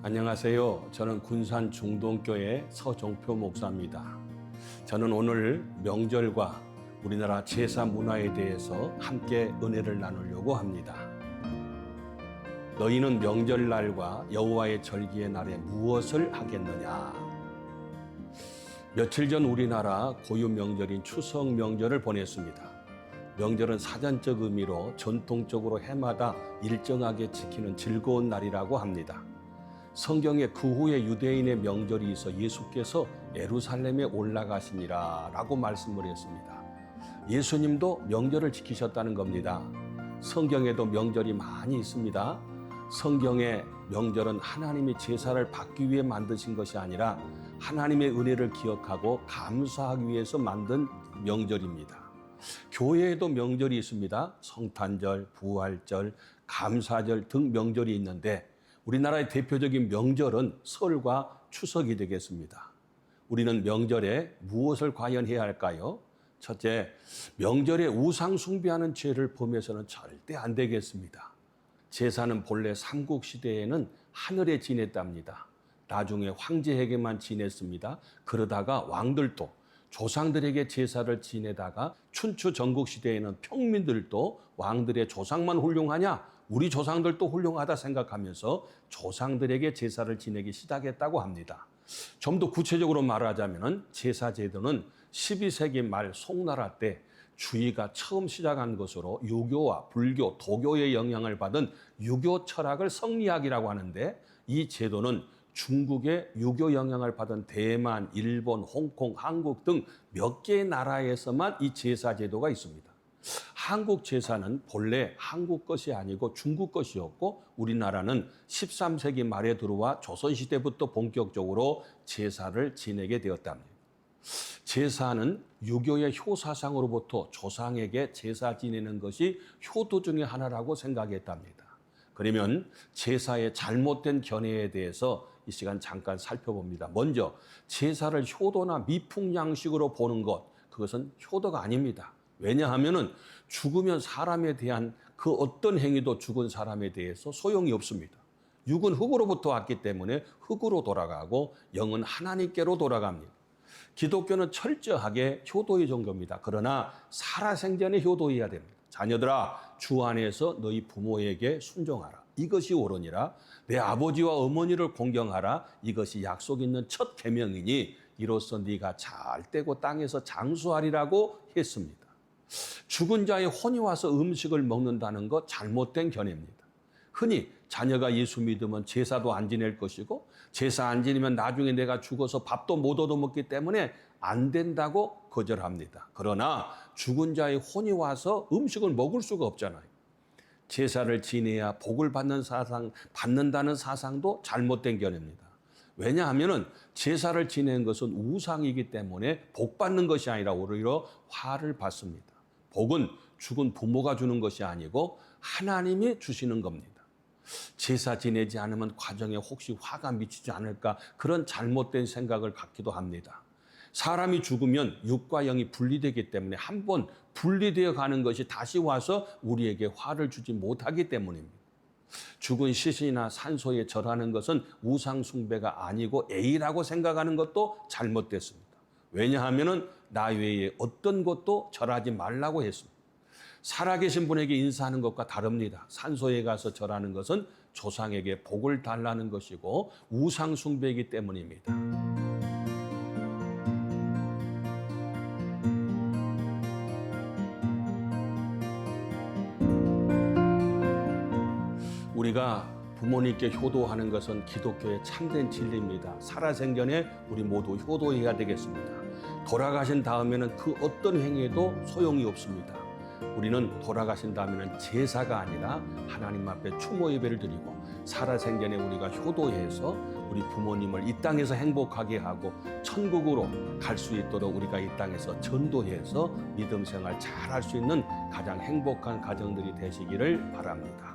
안녕하세요. 저는 군산 중동교회 서종표 목사입니다. 저는 오늘 명절과 우리나라 제사 문화에 대해서 함께 은혜를 나누려고 합니다. 너희는 명절날과 여호와의 절기의 날에 무엇을 하겠느냐? 며칠 전 우리나라 고유 명절인 추석 명절을 보냈습니다. 명절은 사전적 의미로 전통적으로 해마다 일정하게 지키는 즐거운 날이라고 합니다. 성경에 그 후에 유대인의 명절이 있어 예수께서 예루살렘에 올라가시니라 라고 말씀을 했습니다. 예수님도 명절을 지키셨다는 겁니다. 성경에도 명절이 많이 있습니다. 성경의 명절은 하나님이 제사를 받기 위해 만드신 것이 아니라 하나님의 은혜를 기억하고 감사하기 위해서 만든 명절입니다. 교회에도 명절이 있습니다. 성탄절, 부활절, 감사절 등 명절이 있는데 우리나라의 대표적인 명절은 설과 추석이 되겠습니다. 우리는 명절에 무엇을 과연 해야 할까요? 첫째, 명절에 우상 숭배하는 죄를 범해서는 절대 안 되겠습니다. 제사는 본래 삼국시대에는 하늘에 지냈답니다. 나중에 황제에게만 지냈습니다. 그러다가 왕들도 조상들에게 제사를 지내다가 춘추 전국시대에는 평민들도 왕들의 조상만 훌륭하냐? 우리 조상들도 훌륭하다 생각하면서 조상들에게 제사를 지내기 시작했다고 합니다. 좀 더 구체적으로 말하자면 제사 제도는 12세기 말 송나라 때 주의가 처음 시작한 것으로 유교와 불교, 도교의 영향을 받은 유교 철학을 성리학이라고 하는데 이 제도는 중국의 유교 영향을 받은 대만, 일본, 홍콩, 한국 등 몇 개의 나라에서만 이 제사 제도가 있습니다. 한국 제사는 본래 한국 것이 아니고 중국 것이었고 우리나라는 13세기 말에 들어와 조선시대부터 본격적으로 제사를 지내게 되었답니다. 제사는 유교의 효사상으로부터 조상에게 제사 지내는 것이 효도 중에 하나라고 생각했답니다. 그러면 제사의 잘못된 견해에 대해서 이 시간 잠깐 살펴봅니다. 먼저 제사를 효도나 미풍양식으로 보는 것, 그것은 효도가 아닙니다. 왜냐하면 죽으면 사람에 대한 그 어떤 행위도 죽은 사람에 대해서 소용이 없습니다. 육은 흙으로부터 왔기 때문에 흙으로 돌아가고 영은 하나님께로 돌아갑니다. 기독교는 철저하게 효도의 종교입니다. 그러나 살아생전에 효도해야 됩니다. 자녀들아, 주 안에서 너희 부모에게 순종하라. 이것이 옳으니라. 내 아버지와 어머니를 공경하라. 이것이 약속 있는 첫 계명이니 이로써 네가 잘 되고 땅에서 장수하리라고 했습니다. 죽은 자의 혼이 와서 음식을 먹는다는 것 잘못된 견해입니다. 흔히 자녀가 예수 믿으면 제사도 안 지낼 것이고 제사 안 지내면 나중에 내가 죽어서 밥도 못 얻어먹기 때문에 안 된다고 거절합니다. 그러나 죽은 자의 혼이 와서 음식을 먹을 수가 없잖아요. 제사를 지내야 복을 받는다는 사상도 잘못된 견해입니다. 왜냐하면 제사를 지내는 것은 우상이기 때문에 복 받는 것이 아니라 오히려 화를 받습니다. 복은 죽은 부모가 주는 것이 아니고 하나님이 주시는 겁니다. 제사 지내지 않으면 과정에 혹시 화가 미치지 않을까 그런 잘못된 생각을 갖기도 합니다. 사람이 죽으면 육과 영이 분리되기 때문에 한번 분리되어 가는 것이 다시 와서 우리에게 화를 주지 못하기 때문입니다. 죽은 시신이나 산소에 절하는 것은 우상 숭배가 아니고 애이라고 생각하는 것도 잘못됐습니다. 왜냐하면 나 외에 어떤 것도 절하지 말라고 했습니다. 살아계신 분에게 인사하는 것과 다릅니다. 산소에 가서 절하는 것은 조상에게 복을 달라는 것이고 우상 숭배이기 때문입니다. 우리가 부모님께 효도하는 것은 기독교의 참된 진리입니다. 살아생전에 우리 모두 효도해야 되겠습니다. 돌아가신 다음에는 그 어떤 행위에도 소용이 없습니다. 우리는 돌아가신 다음에는 제사가 아니라 하나님 앞에 추모 예배를 드리고 살아생전에 우리가 효도해서 우리 부모님을 이 땅에서 행복하게 하고 천국으로 갈 수 있도록 우리가 이 땅에서 전도해서 믿음 생활 잘 할 수 있는 가장 행복한 가정들이 되시기를 바랍니다.